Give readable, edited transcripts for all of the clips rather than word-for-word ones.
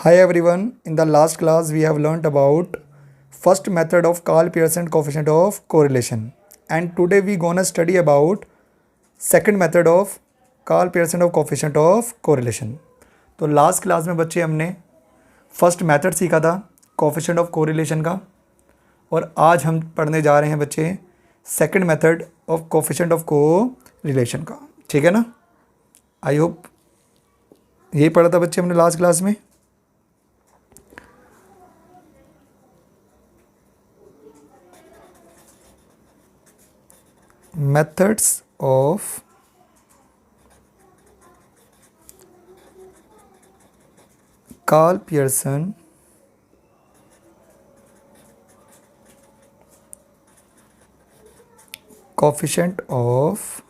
Hi everyone, in the last class we have learnt about first method of Karl Pearson coefficient of correlation, and today we gonna study about second method of Karl Pearson of coefficient of correlation. तो last class में बच्चे हमने first method सीखा था coefficient of correlation का, और आज हम पढ़ने जा रहे हैं बच्चे second method of coefficient of correlation का। ठीक है ना? आई होप यही पढ़ा था बच्चे हमने लास्ट क्लास में। Methods of Karl Pearson coefficient of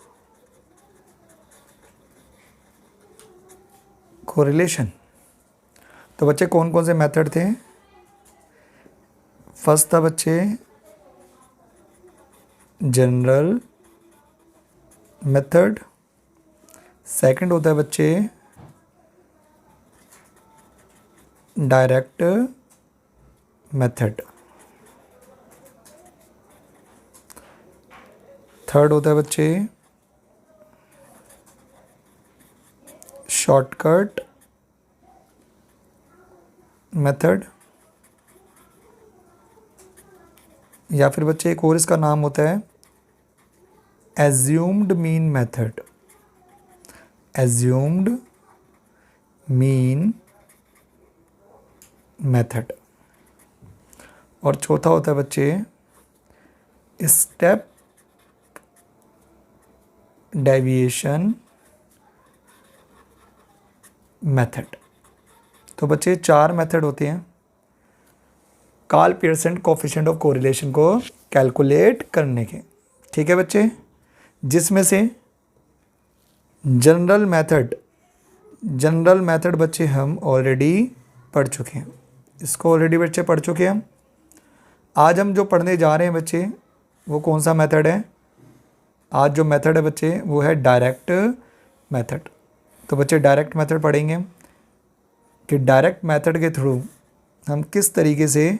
correlation। तो बच्चे कौन कौन से मेथड थे? फर्स्ट था बच्चे जनरल मेथड, सेकंड होता है बच्चे डायरेक्ट मेथड, थर्ड होता है बच्चे शॉर्टकट मेथड, या फिर बच्चे एक और इसका नाम होता है assumed mean method. Assumed mean method. और चौथा होता है बच्चे स्टेप डेविएशन मेथड। तो बच्चे चार मेथड होते हैं Karl Pearson coefficient of correlation को कैलकुलेट करने के। ठीक है बच्चे, जिसमें से जनरल मेथड बच्चे हम ऑलरेडी पढ़ चुके हैं, इसको ऑलरेडी बच्चे पढ़ चुके हैं हम। आज हम जो पढ़ने जा रहे हैं बच्चे वो कौन सा मेथड है? आज जो मेथड है बच्चे वो है डायरेक्ट मेथड। तो बच्चे डायरेक्ट मेथड पढ़ेंगे कि डायरेक्ट मेथड के थ्रू हम किस तरीके से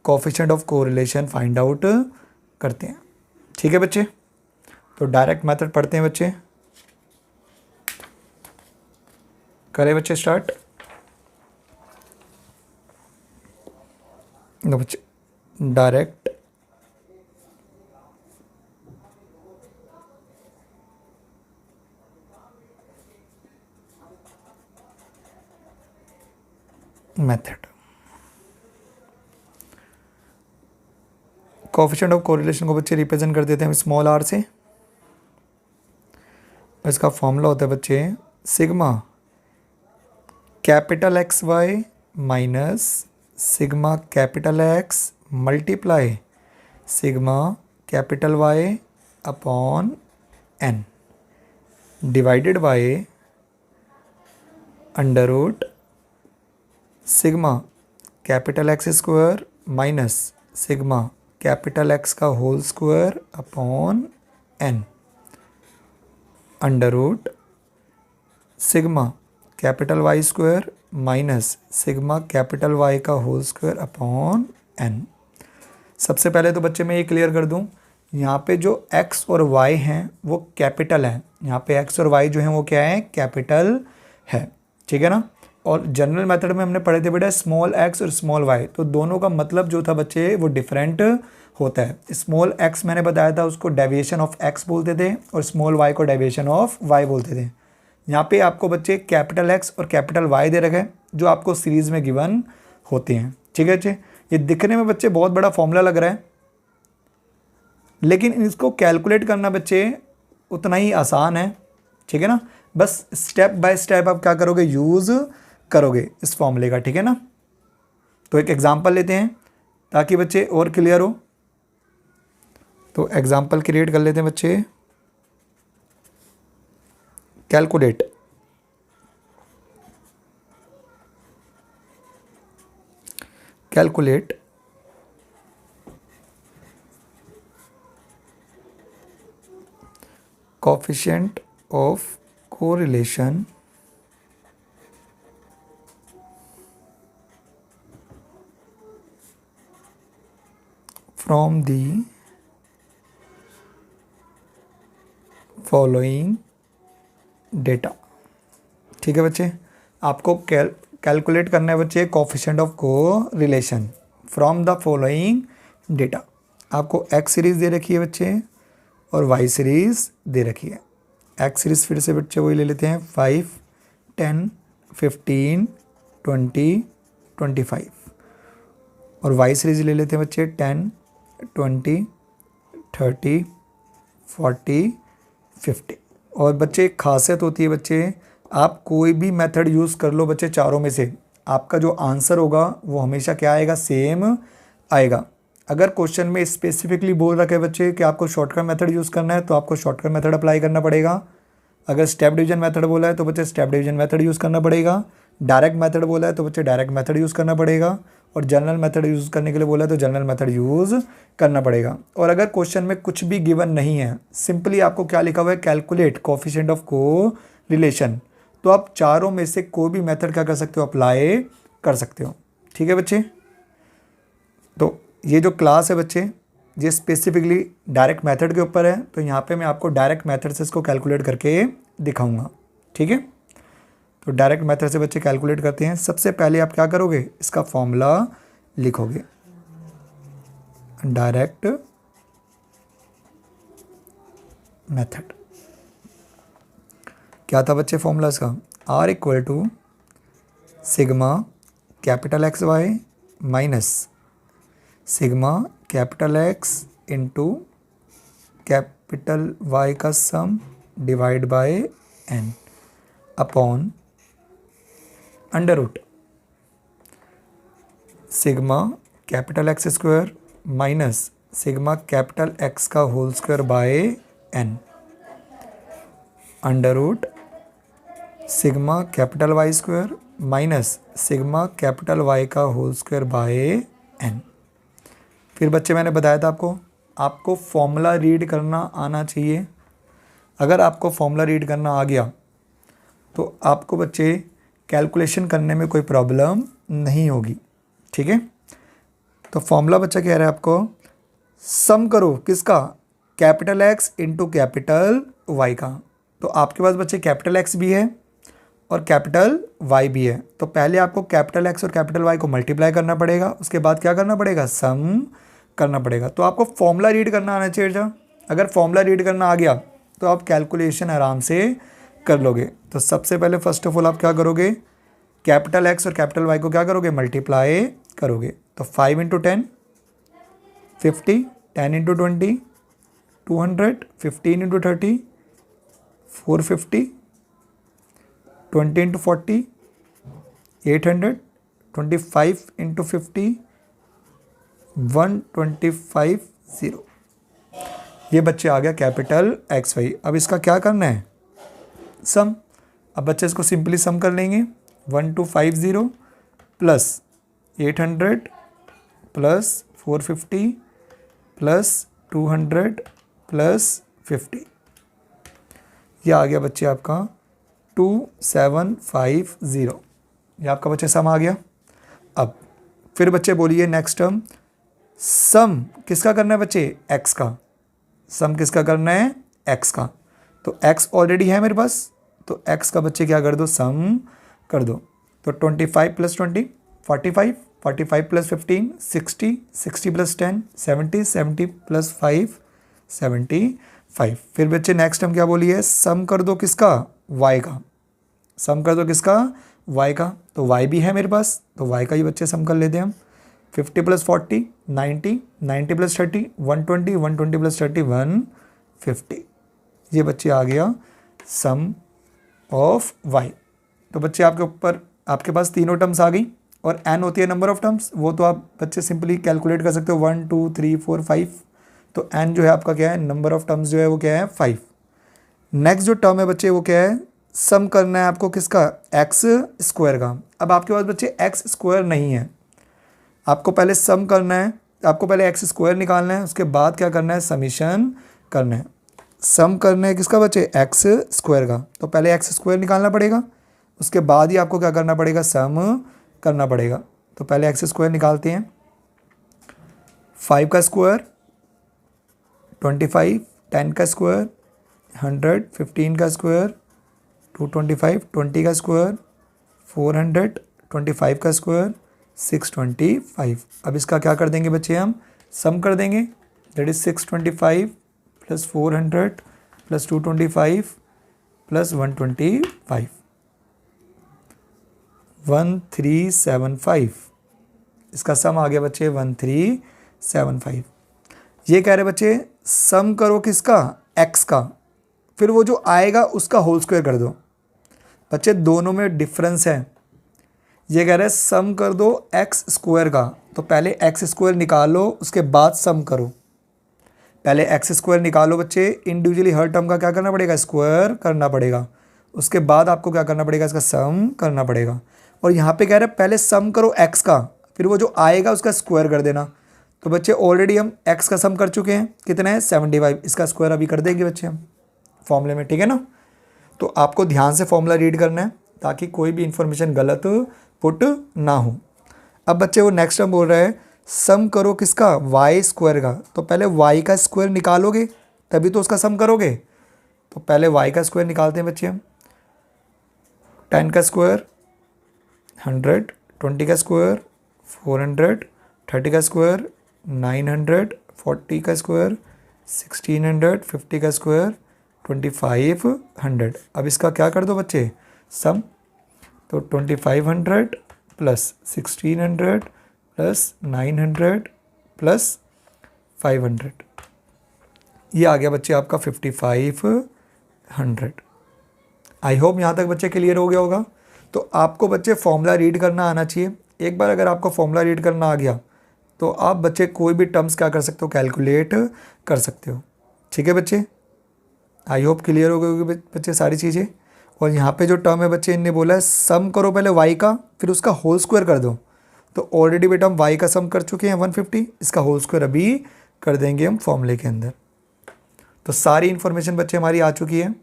coefficient of correlation find out करते हैं। ठीक है बच्चे, तो डायरेक्ट मेथड पढ़ते हैं बच्चे। करें बच्चे स्टार्ट। बच्चे direct method. Coefficient of correlation को बच्चे रिप्रेजेंट कर देते हैं स्मॉल आर से। इसका फॉर्मूला होता है बच्चे sigma capital X Y minus sigma capital X multiply sigma capital Y upon N divided by under root sigma capital X square minus sigma capital X का whole square upon N under root sigma capital Y square minus sigma capital Y का whole square upon N. सबसे पहले तो बच्चे मैं ये clear कर दूं, यहाँ पे जो x और y हैं वो कैपिटल हैं। यहाँ पे x और y जो हैं वो क्या है? कैपिटल है। ठीक है ना? और जनरल मेथड में हमने पढ़े थे बेटा स्मॉल x और स्मॉल y, तो दोनों का मतलब जो था बच्चे वो डिफरेंट होता है। स्मॉल x मैंने बताया था उसको डेविएशन ऑफ x बोलते थे और स्मॉल y को डेविएशन ऑफ y बोलते थे। यहाँ पे आपको बच्चे कैपिटल x और कैपिटल y दे रखे हैं जो आपको सीरीज़ में गिवन होते हैं। ठीक है बच्चे, ये दिखने में बच्चे बहुत बड़ा फॉर्मूला लग रहा है, लेकिन इसको कैलकुलेट करना बच्चे उतना ही आसान है। ठीक है ना? बस स्टेप बाय स्टेप आप क्या करोगे? यूज़ करोगे इस फॉर्मूले का। ठीक है ना? तो एक एग्जांपल लेते हैं ताकि बच्चे और क्लियर हो। तो एग्जांपल क्रिएट कर लेते हैं बच्चे। Calculate coefficient of correlation from the following data. ठीक है बच्चे, आपको कैलकुलेट करना है बच्चे coefficient of correlation from the following data. आपको एक्स सीरीज़ दे रखी है बच्चे और वाई सीरीज़ दे रखी है। एक्स सीरीज़ फिर से बच्चे वही ले लेते हैं 5, 10, 15, 20, 25 और वाई सीरीज़ ले लेते हैं बच्चे 10, 20, 30, 40, 50। और बच्चे एक खासियत होती है बच्चे, आप कोई भी मेथड यूज़ कर लो बच्चे चारों में से, आपका जो आंसर होगा वो हमेशा क्या आएगा, सेम आएगा। अगर क्वेश्चन में स्पेसिफिकली बोल रखा है बच्चे कि आपको शॉर्टकट मेथड यूज़ करना है तो आपको शॉर्टकट मेथड अप्लाई करना पड़ेगा। अगर स्टेप डिवीजन मेथड बोला है तो बच्चे स्टेप डिवीजन मेथड यूज़ करना पड़ेगा। डायरेक्ट मेथड बोला है तो बच्चे डायरेक्ट मेथड यूज़ करना पड़ेगा। और जनरल मेथड यूज़ करने के लिए बोला है तो जनरल मेथड यूज़ करना पड़ेगा। और अगर क्वेश्चन में कुछ भी गिवन नहीं है, सिंपली आपको क्या लिखा हुआ है, कैलकुलेट कोफिशिएंट ऑफ कोरिलेशन, तो आप चारों में से कोई भी मेथड क्या कर सकते हो, अप्लाई कर सकते हो। ठीक है बच्चे, तो ये जो क्लास है बच्चे ये स्पेसिफिकली डायरेक्ट मेथड के ऊपर है, तो यहाँ पे मैं आपको डायरेक्ट मेथड से इसको कैलकुलेट करके दिखाऊंगा। ठीक है, तो डायरेक्ट मेथड से बच्चे कैलकुलेट करते हैं। सबसे पहले आप क्या करोगे, इसका फॉर्मूला लिखोगे। डायरेक्ट मेथड क्या था बच्चे फॉर्मूला इसका, R equal to sigma capital X Y minus sigma capital X into capital Y का sum divide by N upon under root sigma capital X square minus sigma capital X का whole square by N under root sigma capital Y square minus sigma capital Y का whole square by N. फिर बच्चे मैंने बताया था आपको formula read करना आना चाहिए। अगर आपको फॉर्मूला रीड करना आ गया तो आपको बच्चे कैलकुलेशन करने में कोई प्रॉब्लम नहीं होगी। ठीक है, तो फॉर्मूला बच्चा कह रहा है आपको सम करो किसका, capital X into capital Y का। तो आपके पास बच्चे कैपिटल एक्स भी है और कैपिटल वाई भी है, तो पहले आपको कैपिटल एक्स और कैपिटल वाई को मल्टीप्लाई करना पड़ेगा, उसके बाद क्या करना पड़ेगा, सम करना पड़ेगा। तो आपको फॉर्मूला रीड करना आना चाहिए था। अगर फॉर्मूला रीड करना आ गया तो आप कैलकुलेशन आराम से कर लोगे। तो सबसे पहले फर्स्ट ऑफ ऑल आप क्या करोगे, कैपिटल एक्स और कैपिटल वाई को क्या करोगे, मल्टीप्लाई करोगे। तो 5 into 10 50, 10 into 20 200, 15 into 30 450, 20 into 40 800, 25 into 50 125 0। ये बच्चे आ गया कैपिटल एक्स वाई। अब इसका क्या करना है, सम। अब बच्चे इसको सिंपली सम कर लेंगे। 1250 प्लस 800 प्लस 450 प्लस 200 प्लस 50, यह आ गया बच्चे आपका 2750। ये आपका बच्चे सम आ गया। अब फिर बच्चे बोलिए नेक्स्ट टर्म, सम किसका करना है बच्चे, एक्स का। सम किसका करना है, एक्स का। तो एक्स ऑलरेडी है मेरे पास, तो एक्स का बच्चे क्या कर दो, सम कर दो। तो 25 प्लस 20 45, 45 प्लस 15 60, 60 प्लस 10 70, 70 प्लस 5 75। फिर बच्चे नेक्स्ट टर्म क्या बोलिए, सम कर दो किसका, वाई का। सम कर दो किसका, वाई का। तो वाई भी है मेरे पास, तो वाई का ही बच्चे सम कर लेते हैं हम। 50 प्लस 40 90, 90 प्लस 30 120, 120 प्लस 30 150। ये बच्चे आ गया सम ऑफ वाई। तो बच्चे आपके पास तीनों टर्म्स आ गई और एन होती है नंबर ऑफ टर्म्स, वो तो आप बच्चे सिंपली कैलकुलेट कर सकते हो 1 2 3 4 5। तो एन जो है आपका क्या है, नंबर ऑफ टर्म्स जो है वो क्या है 5। नेक्स्ट जो टर्म है बच्चे वो क्या है, सम करना है आपको किसका, एक्स स्क्वायर का। अब आपके पास बच्चे एक्स स्क्वायर नहीं है, आपको पहले सम करना है, आपको पहले एक्स स्क्वायर निकालना है, उसके बाद क्या करना है, समीशन करना है। सम करना है किसका बच्चे, एक्स स्क्वायर का। तो पहले एक्स स्क्वायर निकालना पड़ेगा, उसके बाद ही आपको क्या करना पड़ेगा, सम करना पड़ेगा। तो पहले एक्स स्क्वायर निकालते हैं। 5 का स्क्वायर 25, 10 का स्क्वायर 100, 15 का स्क्वायर 225, 20 का स्क्वायर 400, 25 का स्क्वायर 625। अब इसका क्या कर देंगे बच्चे, हम सम कर देंगे। That is 625 plus 400 plus 225 plus 125, 1375। इसका सम आ गया बच्चे 1375। ये कह रहे बच्चे सम करो किसका, x का, फिर वो जो आएगा उसका होल स्क्वायर कर दो। बच्चे दोनों में डिफरेंस है। ये कह रहे हैं सम कर दो एक्स स्क्वायर का, तो पहले एक्स स्क्वायर निकालो उसके बाद सम करो। पहले एक्स स्क्वायर निकालो बच्चे, इंडिविजुअली हर टर्म का क्या करना पड़ेगा, स्क्वायर करना पड़ेगा। उसके बाद आपको क्या करना पड़ेगा, इसका सम करना पड़ेगा। और यहाँ पे कह रहे हैं पहले सम करो एक्स का, फिर वो जो आएगा उसका स्क्वायर कर देना। तो बच्चे ऑलरेडी हम एक्स का सम कर चुके हैं, कितना है 75। इसका स्क्वायर अभी कर देंगे बच्चे हम फॉर्मूले में, ठीक है ना। तो आपको ध्यान से फॉर्मूला रीड करना है ताकि कोई भी इंफॉर्मेशन गलत पुट ना हो। अब बच्चे वो नेक्स्ट टर्म बोल रहा है सम करो किसका, वाई स्क्वायर का। तो पहले वाई का स्क्वायर निकालोगे तभी तो उसका सम करोगे। तो पहले वाई का स्क्वायर निकालते हैं बच्चे हम। 10 का स्क्वायर 100, 20 का स्क्वायर 400, 30 का स्क्वायर 900, 40 का स्क्वायर 1600, 50 का स्क्वायर 2500। अब इसका क्या कर दो बच्चे, सम। तो 2500 प्लस 1600 प्लस 900 प्लस 500, ये आ गया बच्चे आपका 5500। आई होप यहाँ तक बच्चे क्लियर हो गया होगा। तो आपको बच्चे फॉर्मूला रीड करना आना चाहिए। एक बार अगर आपको फॉर्मूला रीड करना आ गया तो आप बच्चे कोई भी टर्म्स क्या कर सकते हो, कैलकुलेट कर सकते हो। ठीक है बच्चे, आई होप क्लियर हो गई होगी बच्चे सारी चीज़ें। और यहाँ पे जो टर्म है बच्चे इनने बोला है सम करो पहले y का, फिर उसका होल स्क्वायर कर दो। तो ऑलरेडी बेटा हम y का सम कर चुके हैं 150, इसका होल स्क्वायर अभी कर देंगे हम फॉर्मूले के अंदर। तो सारी इन्फॉर्मेशन बच्चे हमारी आ चुकी है,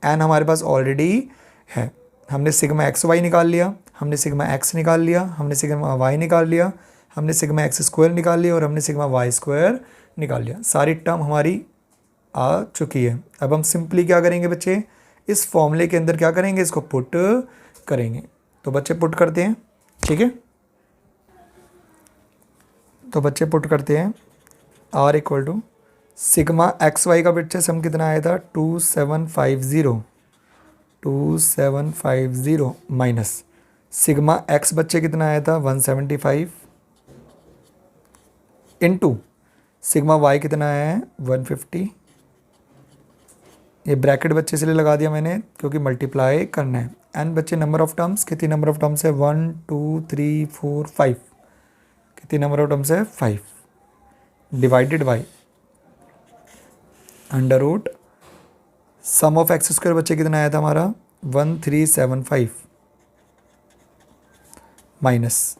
एन हमारे पास ऑलरेडी है। हमने सिग्मा एक्स वाई निकाल लिया, हमने सिग्मा एक्स निकाल लिया, हमने सिग्मा वाई निकाल लिया, हमने सिग्मा एक्स स्क्वायर निकाल लिया और हमने सिग्मा वाई स्क्वायर निकाल लिया। सारी टर्म हमारी आ चुकी है। अब हम सिंपली क्या करेंगे बच्चे, इस फॉर्मूले के अंदर क्या करेंगे, इसको पुट करेंगे। तो बच्चे पुट करते हैं, ठीक है। तो बच्चे पुट करते हैं r equal to sigma X Y का बच्चे सम कितना आया था 2750 माइनस सिग्मा एक्स बच्चे कितना आया था 175 इंटू सिग्मा वाई कितना आया है 150। ये ब्रैकेट बच्चे इसलिए लगा दिया मैंने क्योंकि मल्टीप्लाई करना है। एंड बच्चे नंबर ऑफ टर्म्स, कितनी नंबर ऑफ टर्म्स है 1 2 3 4 5, कितनी नंबर ऑफ टर्म्स है 5, divided by under root sum of X square बच्चे कितना आया था हमारा 1375 माइनस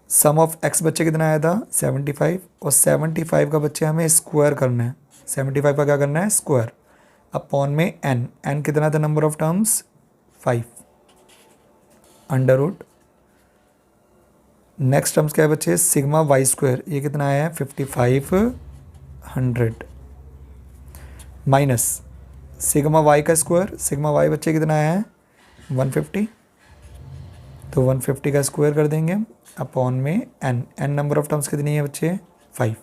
सम ऑफ एक्स बच्चे कितना आया था 75, और 75 का बच्चे हमें स्क्वायर करना है। 75 का क्या करना है, स्क्वायर, अपॉन में एन। एन कितना था number of terms 5, under root next terms क्या है बच्चे सिग्मा वाई स्क्वायर, ये कितना आया है 5500 माइनस सिग्मा वाई का स्क्वायर, सिग्मा वाई बच्चे कितना आया है 150, तो 150 का स्क्वायर कर देंगे अपॉन में N. N number of terms कितनी है बच्चे 5।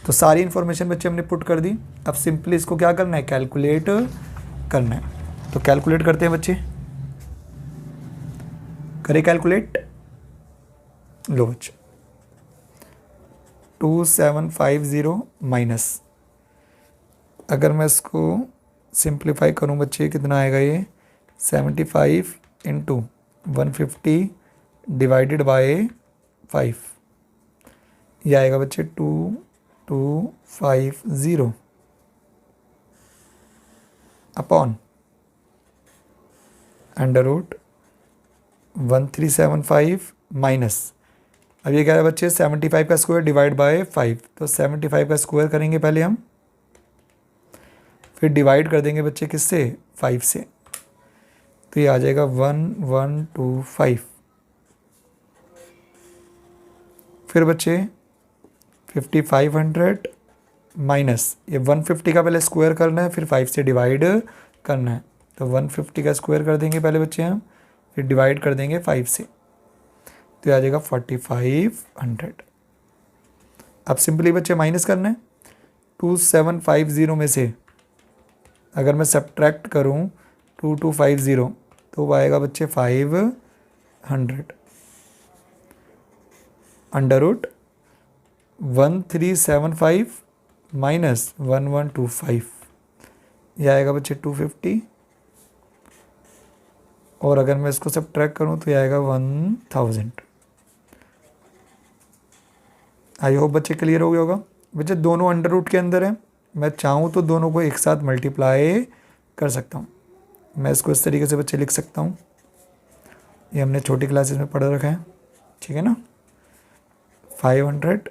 तो सारी इन्फॉर्मेशन बच्चे हमने पुट कर दी। अब सिंपली इसको क्या करना है, कैलकुलेट करना है। तो कैलकुलेट करते हैं बच्चे, करें कैलकुलेट। लो बच्चे 2750 माइनस, अगर मैं इसको सिंप्लीफाई करूं बच्चे कितना आएगा ये 75 इंटू 150 डिवाइडेड बाय 5, ये आएगा बच्चे 2250 अपॉन अंडर रूट 1375 माइनस, अब ये कह रहा है बच्चे 75 का स्क्वायर डिवाइड बाय 5, तो 75 का स्क्वायर करेंगे पहले हम, फिर डिवाइड कर देंगे बच्चे किससे 5 से, तो ये आ जाएगा 1125। फिर बच्चे 5500 माइनस ये 150 का पहले स्क्वायर करना है, फिर 5 से डिवाइड करना है। तो 150 का स्क्वायर कर देंगे पहले बच्चे हम, फिर डिवाइड कर देंगे 5 से, तो आ जाएगा 4500। अब सिंपली बच्चे माइनस करना है 2750 में से अगर मैं सब्ट्रैक्ट करूं 2250 तो वो आएगा बच्चे 500 अंडर रूट 1375 माइनस 1125, ये आएगा बच्चे 250, और अगर मैं इसको सब्ट्रैक्ट करूं तो ये आएगा 1000। आई होप बच्चे क्लियर हो गया होगा। बच्चे दोनों अंडर रूट के अंदर है, मैं चाहूँ तो दोनों को एक साथ मल्टीप्लाई कर सकता हूँ। मैं इसको इस तरीके से बच्चे लिख सकता हूँ, ये हमने छोटी क्लासेस में पढ़ रखा है, ठीक है ना। 500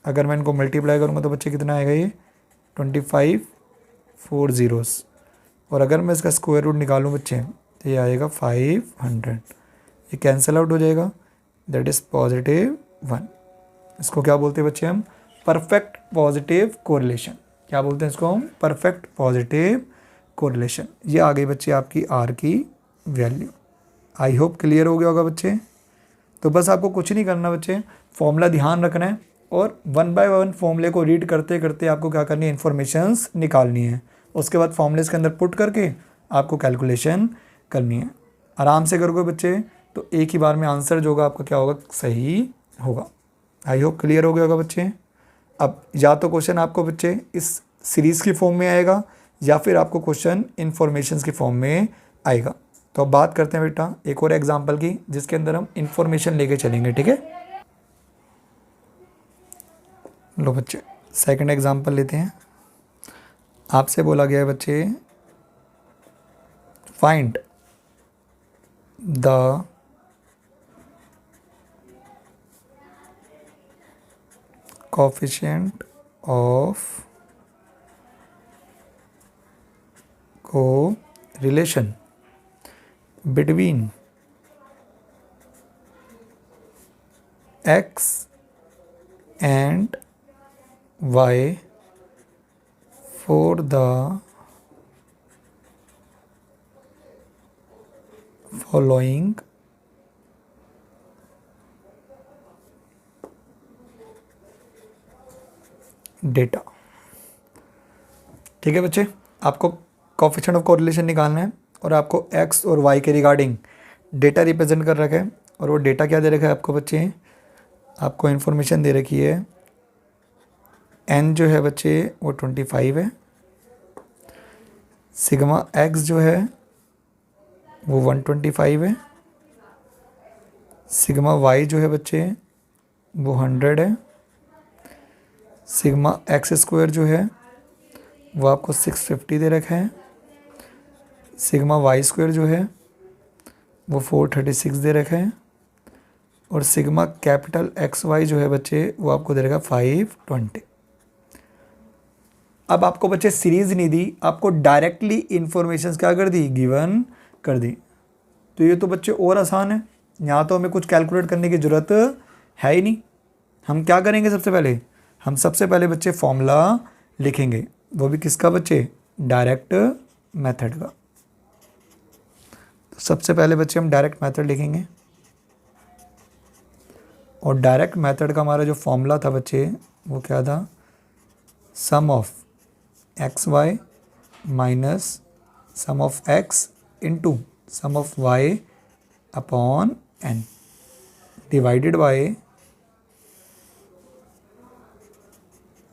अगर मैं इनको मल्टीप्लाई करूँगा तो बच्चे कितना आएगा, ये 25 4 zeros, और अगर मैं इसका स्क्वायर रूट निकालूँ बच्चे तो ये आएगा 500, ये कैंसिल आउट हो जाएगा, दैट इज़ +1। इसको क्या बोलते हैं बच्चे हम, परफेक्ट पॉजिटिव कोरिलेशन। क्या बोलते हैं इसको हम, परफेक्ट पॉजिटिव कोरिलेशन। ये आ गई बच्चे आपकी आर की वैल्यू। आई होप क्लियर हो गया होगा बच्चे। तो बस आपको कुछ नहीं करना बच्चे, फॉर्मूला ध्यान रखना है और 1 बाय 1 फॉर्मूले को रीड करते करते आपको क्या करनी है, इन्फॉर्मेशंस निकालनी है। उसके बाद फॉर्मूले के अंदर पुट करके आपको कैलकुलेशन करनी है। आराम से करोगे बच्चे तो एक ही बार में आंसर जो होगा आपका क्या होगा, सही होगा। आई होप क्लियर हो गया होगा बच्चे। अब या तो क्वेश्चन आपको बच्चे इस सीरीज़ की फॉर्म में आएगा या फिर आपको क्वेश्चन इन्फॉर्मेशन की फॉर्म में आएगा। तो अब बात करते हैं बेटा एक और एग्जांपल की, जिसके अंदर हम इन्फॉर्मेशन लेके चलेंगे, ठीक है। लो बच्चे सेकंड एग्जांपल लेते हैं। आपसे बोला गया है बच्चे find the coefficient of correlation between x and y for the following data. ठीक है बच्चे, आपको कोएफिशिएंट ऑफ कोरिलेशन निकालना है और आपको एक्स और वाई के रिगार्डिंग डेटा रिप्रेजेंट कर रखा है। और वो डेटा क्या दे रखा है आपको बच्चे, आपको इन्फॉर्मेशन दे रखी है एन जो है बच्चे वो 25 है, सिग्मा एक्स जो है वो 125 है, सिग्मा वाई जो है बच्चे वो 100 है, सिग्मा एक्स स्क्वायर जो है वो आपको 650 दे रखा है, सिग्मा वाई स्क्वायर जो है वो 436 दे रखा है, और सिग्मा कैपिटल एक्स वाई जो है बच्चे वो आपको दे रखा 520। अब आपको बच्चे सीरीज नहीं दी, आपको डायरेक्टली इंफॉर्मेशन क्या कर दी, गिवन कर दी। तो ये तो बच्चे और आसान है, यहाँ तो हमें कुछ कैलकुलेट करने की ज़रूरत है ही नहीं। हम क्या करेंगे, सबसे पहले बच्चे फॉर्मूला लिखेंगे, वो भी किसका बच्चे, डायरेक्ट मेथड का। तो सबसे पहले बच्चे हम डायरेक्ट मेथड लिखेंगे, और डायरेक्ट मेथड का हमारा जो फॉर्मूला था बच्चे वो क्या था, sum of X Y minus sum of X into sum of Y upon N divided by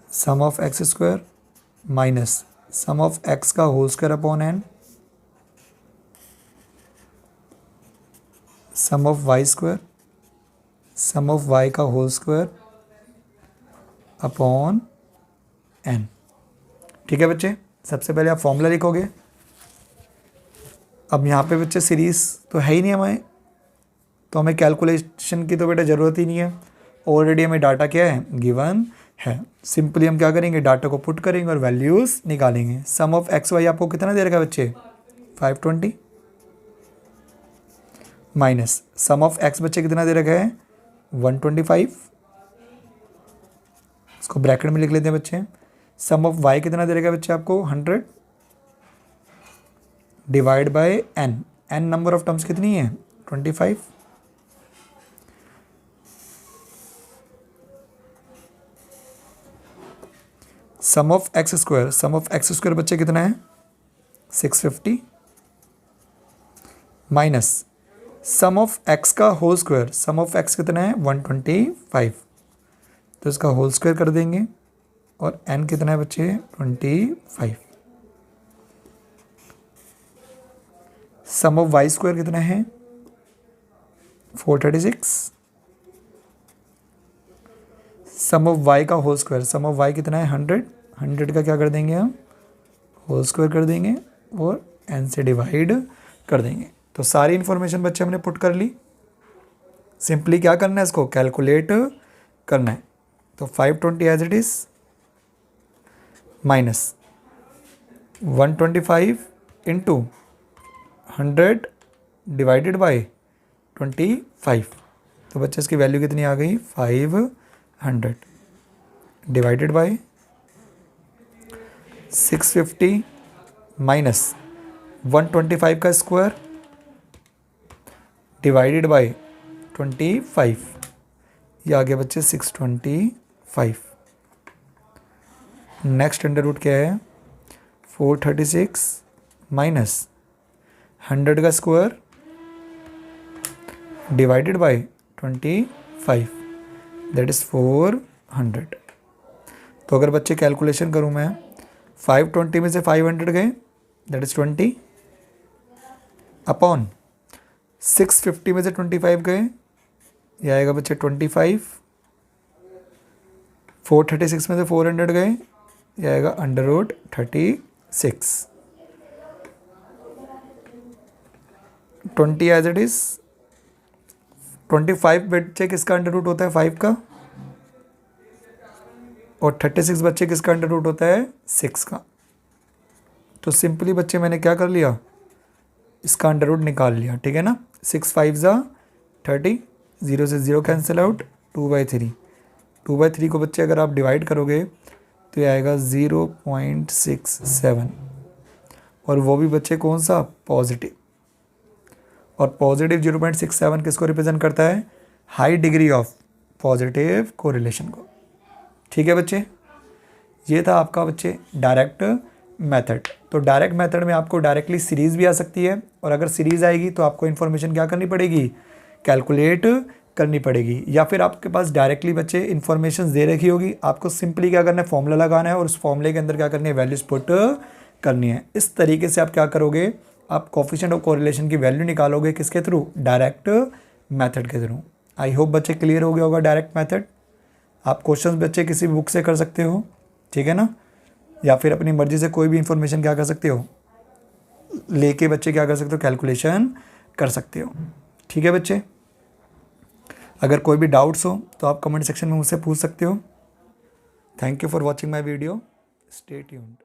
sum of X square minus sum of X का whole square upon N, sum of Y square, sum of Y का whole square upon N. ठीक है बच्चे, सबसे पहले आप formula लिखोगे। अब यहाँ पे बच्चे सीरीज़ तो है ही नहीं हमें, तो हमें कैलकुलेशन की तो बेटा ज़रूरत ही नहीं है, ऑलरेडी हमें डाटा क्या है, गिवन है। सिंपली हम क्या करेंगे, डाटा को पुट करेंगे और वैल्यूज़ निकालेंगे। सम ऑफ एक्स वाई आपको कितना दे रखा है बच्चे, 520 माइनस सम ऑफ एक्स बच्चे कितना दे रखा है, 125 इसको ब्रैकेट में लिख लेते हैं बच्चे। सम ऑफ y कितना दे देगा बच्चे आपको 100 divide by n, n number of terms कितनी है 25। Sum of X square, sum of X square बच्चे कितना है 650 माइनस सम ऑफ एक्स का whole square, sum of X कितना है 125, तो इसका होल स्क्वायर कर देंगे और n कितना है बच्चे 25। सम ऑफ वाई स्क्वायर कितना है 436, सम ऑफ वाई का whole square, sum of Y कितना है 100, 100 का क्या कर देंगे हम होल स्क्वायर कर देंगे और n से डिवाइड कर देंगे। तो सारी इन्फॉर्मेशन बच्चे हमने पुट कर ली। सिंपली क्या करना है, इसको कैलकुलेट करना है। तो 520 as it is minus 125 into 100 divided by 25। तो बच्चे इसकी वैल्यू कितनी आ गई 500 डिवाइडेड बाय 650 माइनस 125 का स्क्वायर डिवाइडेड बाय 25, ये आ गया बच्चे 625। नेक्स्ट अंडर रूट क्या है 436 माइनस 100 का square divided by 25, that is 400। तो अगर बच्चे कैलकुलेशन करूँ मैं 520 में से 500 गए दैट इज़ 20 अपॉन 650 में से 25 गए, ये आएगा बच्चे 25, 436 में से 400 गए, ये आएगा under root 36, 20 as it is 25 बच्चे किसका अंडर रूट होता है 5 का, और 36 बच्चे किसका अंडर रूट होता है 6 का। तो सिंपली बच्चे मैंने क्या कर लिया, इसका अंडर रूट निकाल लिया, ठीक है ना। 6 5 ज़ा 30, 0 से 0 कैंसिल आउट, 2/3, 2/3 को बच्चे अगर आप डिवाइड करोगे तो ये आएगा 0.67, और वो भी बच्चे कौन सा पॉजिटिव, और पॉजिटिव 0.67 किसको रिप्रेजेंट करता है high degree of positive correlation को। ठीक है बच्चे, ये था आपका बच्चे डायरेक्ट मेथड। तो डायरेक्ट मेथड में आपको डायरेक्टली सीरीज़ भी आ सकती है, और अगर सीरीज़ आएगी तो आपको इन्फॉर्मेशन क्या करनी पड़ेगी कैलकुलेट करनी पड़ेगी, या फिर आपके पास डायरेक्टली बच्चे इन्फॉर्मेशन दे रखी होगी, आपको सिंपली क्या करना है फॉर्मूला लगाना है और उस फॉर्मूले के अंदर क्या करनी है वैल्यूज पुट करनी है। इस तरीके से आप क्या करोगे, आप कोफिशिएंट ऑफ कोरिलेशन की वैल्यू निकालोगे किसके थ्रू डायरेक्ट मेथड के थ्रू। आई होप बच्चे क्लियर हो गया होगा डायरेक्ट मेथड। आप क्वेश्चंस बच्चे किसी भी बुक से कर सकते हो, ठीक है ना, या फिर अपनी मर्जी से कोई भी इंफॉर्मेशन क्या कर सकते हो लेके बच्चे क्या कर सकते हो कैलकुलेशन कर सकते हो। ठीक है बच्चे, अगर कोई भी डाउट्स हो तो आप कमेंट सेक्शन में मुझसे पूछ सकते हो। Thank you for watching my video, stay tuned.